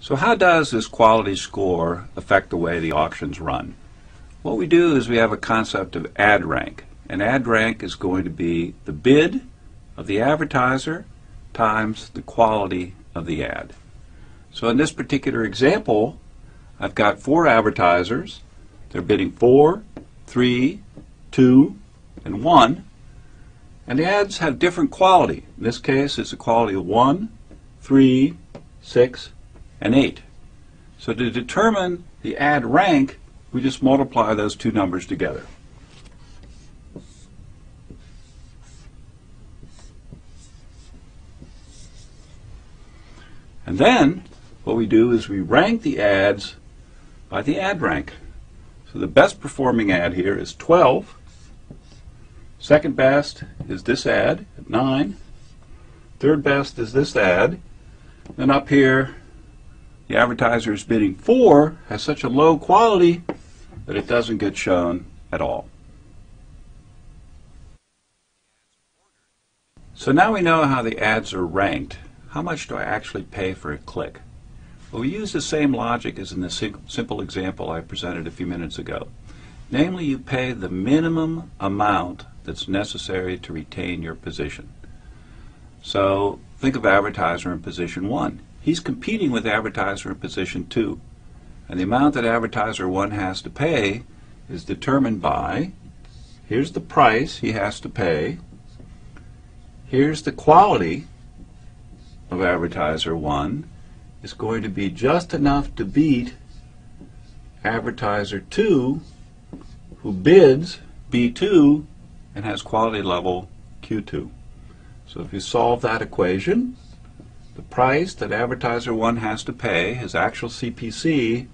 So how does this quality score affect the way the auctions run? What we do is we have a concept of ad rank. And ad rank is going to be the bid of the advertiser times the quality of the ad. So in this particular example, I've got 4 advertisers. They're bidding 4, 3, 2, and 1. And the ads have different quality. In this case, it's a quality of 1, 3, 6, and 8. So to determine the ad rank, we just multiply those two numbers together. And then what we do is we rank the ads by the ad rank. So the best performing ad here is 12. Second best is this ad at 9. Third best is this ad. Then up here, the advertiser is bidding 4 has such a low quality that it doesn't get shown at all. So now we know how the ads are ranked. How much do I actually pay for a click? Well, we use the same logic as in the simple example I presented a few minutes ago. Namely, you pay the minimum amount that's necessary to retain your position. So think of advertiser in position 1. He's competing with advertiser in position 2. And the amount that advertiser 1 has to pay is determined by, here's the price he has to pay, here's the quality of advertiser 1, is going to be just enough to beat advertiser 2, who bids B2 and has quality level Q2. So if you solve that equation, the price that advertiser 1 has to pay, his actual CPC,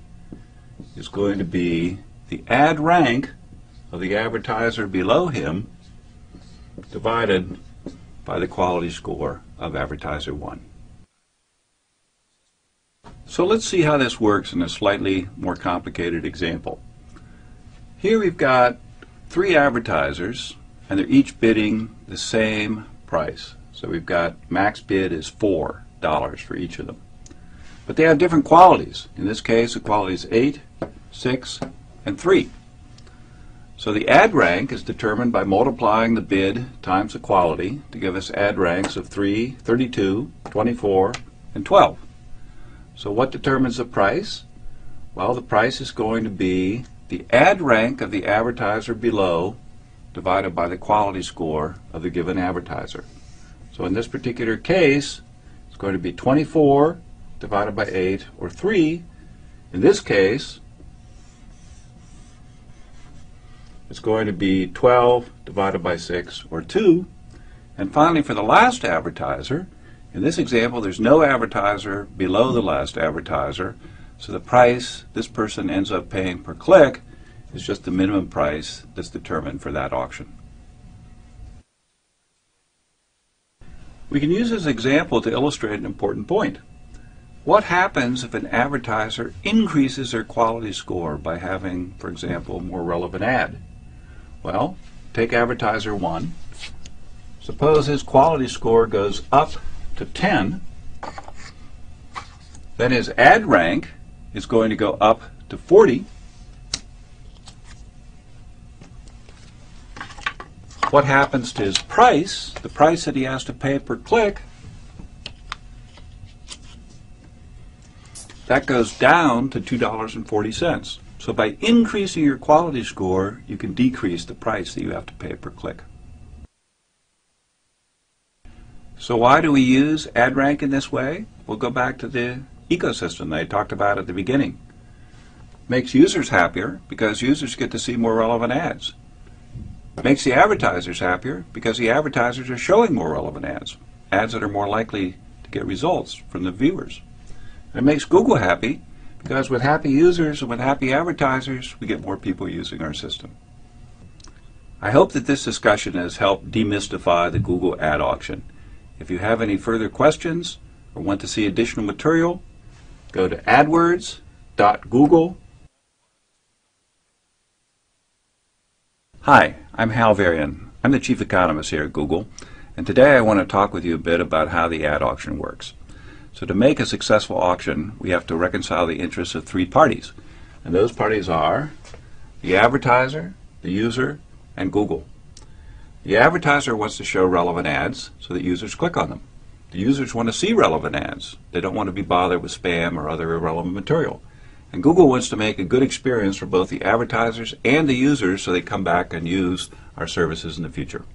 is going to be the ad rank of the advertiser below him divided by the quality score of advertiser 1. So let's see how this works in a slightly more complicated example. Here we've got 3 advertisers, and they're each bidding the same price. So we've got max bid is $4 for each of them. But they have different qualities. In this case, the quality is 8, 6, and 3. So the ad rank is determined by multiplying the bid times the quality to give us ad ranks of 3, 32, 24, and 12. So what determines the price? Well, the price is going to be the ad rank of the advertiser below divided by the quality score of the given advertiser. So in this particular case, it's going to be 24 divided by 8, or 3. In this case, it's going to be 12 divided by 6, or 2. And finally, for the last advertiser, in this example, there's no advertiser below the last advertiser, so the price this person ends up paying per click is just the minimum price that's determined for that auction. We can use this example to illustrate an important point. What happens if an advertiser increases their quality score by having, for example, a more relevant ad? Well, take advertiser 1. Suppose his quality score goes up to 10. Then his ad rank is going to go up to 40. What happens to his price, the price that he has to pay per click? That goes down to $2.40. So by increasing your quality score, you can decrease the price that you have to pay per click. So why do we use ad rank in this way? We'll go back to the ecosystem that I talked about at the beginning. Makes users happier because users get to see more relevant ads. Makes the advertisers happier because the advertisers are showing more relevant ads, ads that are more likely to get results from the viewers. And it makes Google happy because with happy users and with happy advertisers, we get more people using our system. I hope that this discussion has helped demystify the Google ad auction. If you have any further questions or want to see additional material, go to adwords.google. Hi, I'm Hal Varian. I'm the Chief Economist here at Google, and today I want to talk with you a bit about how the ad auction works. So to make a successful auction, we have to reconcile the interests of three parties. And those parties are the advertiser, the user, and Google. The advertiser wants to show relevant ads so that users click on them. The users want to see relevant ads. They don't want to be bothered with spam or other irrelevant material. And Google wants to make a good experience for both the advertisers and the users so they come back and use our services in the future.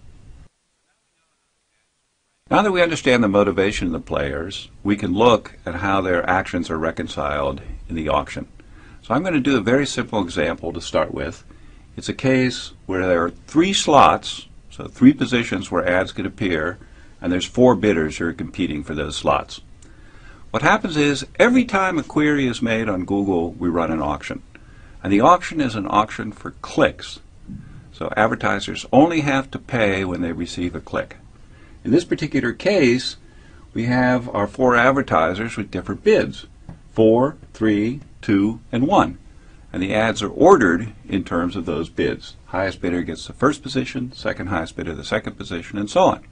Now that we understand the motivation of the players, we can look at how their actions are reconciled in the auction. So I'm going to do a very simple example to start with. It's a case where there are 3 slots, so 3 positions where ads could appear, and there's 4 bidders who are competing for those slots. What happens is every time a query is made on Google, we run an auction. And the auction is an auction for clicks. So advertisers only have to pay when they receive a click. In this particular case, we have our 4 advertisers with different bids, 4, 3, 2, and 1. And the ads are ordered in terms of those bids. Highest bidder gets the first position, second highest bidder the second position, and so on.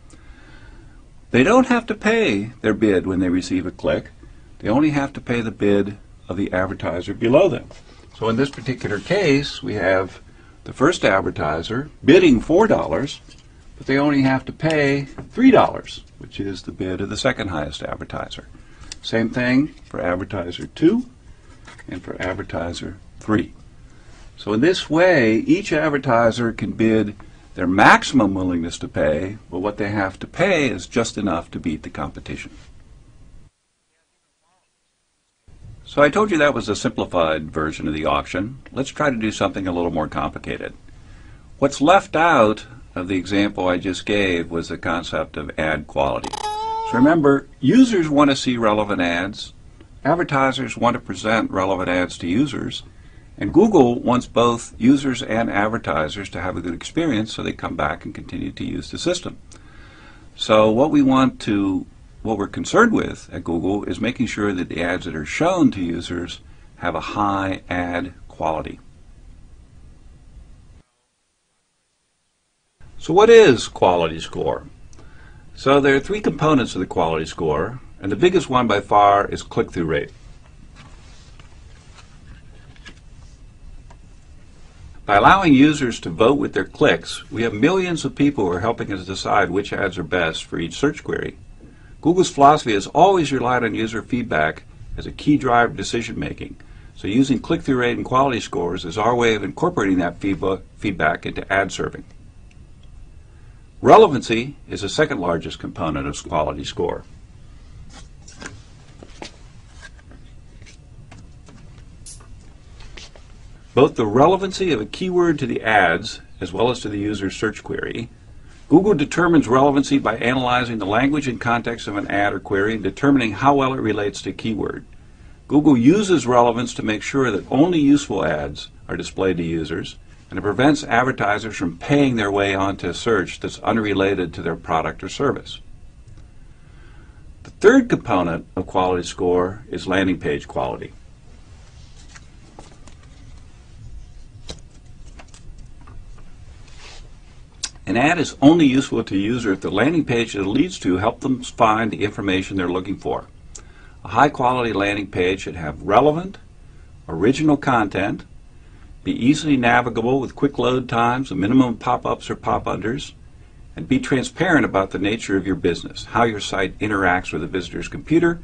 They don't have to pay their bid when they receive a click. They only have to pay the bid of the advertiser below them. So in this particular case, we have the first advertiser bidding $4, but they only have to pay $3, which is the bid of the second highest advertiser. Same thing for advertiser 2 and for advertiser 3. So in this way, each advertiser can bid their maximum willingness to pay, but what they have to pay is just enough to beat the competition. So I told you that was a simplified version of the auction. Let's try to do something a little more complicated. What's left out of the example I just gave was the concept of ad quality. So remember, users want to see relevant ads, advertisers want to present relevant ads to users, and Google wants both users and advertisers to have a good experience so they come back and continue to use the system. So what we're concerned with at Google is making sure that the ads that are shown to users have a high ad quality. So what is quality score? So there are 3 components of the quality score, and the biggest one by far is click-through rate. By allowing users to vote with their clicks, we have millions of people who are helping us decide which ads are best for each search query. Google's philosophy has always relied on user feedback as a key driver of decision making. So using click-through rate and quality scores is our way of incorporating that feedback into ad serving. Relevancy is the second largest component of quality score. Both the relevancy of a keyword to the ads as well as to the user's search query. Google determines relevancy by analyzing the language and context of an ad or query and determining how well it relates to a keyword. Google uses relevance to make sure that only useful ads are displayed to users, and it prevents advertisers from paying their way onto a search that's unrelated to their product or service. The third component of quality score is landing page quality. An ad is only useful to a user if the landing page it leads to helps them find the information they're looking for. A high-quality landing page should have relevant, original content, be easily navigable with quick load times, a minimum pop-ups or pop-unders, and be transparent about the nature of your business, how your site interacts with a visitor's computer,